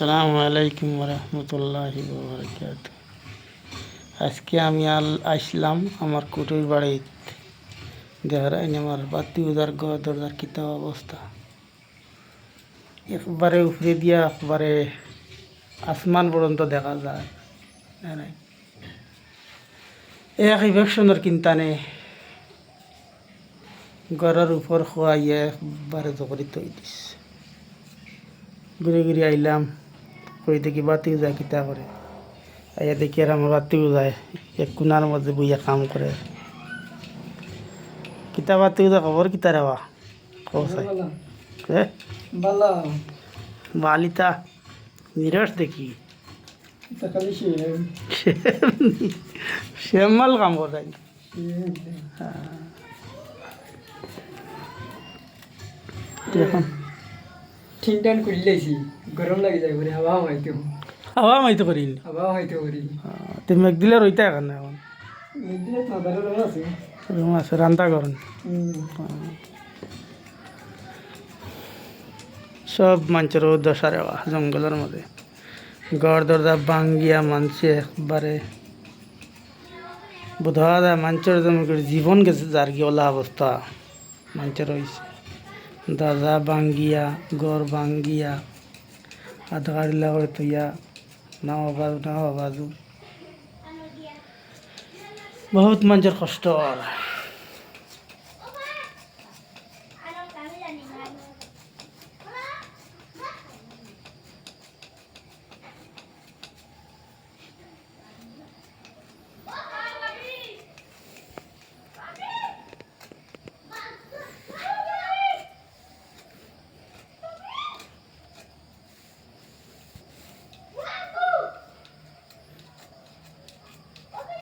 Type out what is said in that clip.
আসসালামু আলাইকুম রহমতুল্লাহি বারাকাত। আজকে আমি আসলাম আমার কুটুর বাড়িতে। দেখারাইন আমার বাতি উদার ঘর দরজার কিতাব অবস্থা, একবারে উপরে দিয়া একবারে আসমান পর্যন্ত দেখা যায়। এক ইভেকশনের কিন্তানে ঘরের উপর খোয়াইয়া একবারে জগরি তৈ দিস। ঘুরে ঘুরে আইলাম, কই দেখি বাতিও যায় কিতা করে। আইয়া দেখি আর আমার বাতিও যায় এক কোনার মধ্যে বইয়া কাম করে। কিতা বাতিও যায় খবর কিতা রেওয়া কৌসাই বালিতা নিরস দেখি শ্যামাল কাম করে। এখন ঠিক টান খুললেছি, গরম লাগে যায় করে হাওয়া হয়তো হাওয়া মাইতে করিল হাওয়া হয়তো করি তুমি মেঘ দিলে রইতে এখন এখন দিলে তাদের রং আছে। রুম আছে রান্না করেন সব মানুষের দশা রেওয়া জঙ্গলের মধ্যে গড় দরজা ভাঙ্গিয়া মানছে একবারে বোধা যায় মানুষের জীবন গেছে যার কি ওলা অবস্থা মানুষের হয়েছে। দরজা ভাঙ্গিয়া গড় ভাঙ্গিয়া আধা গাড়িলা করে তুইয়া নাও বাজু বহুত মানুষের কষ্ট।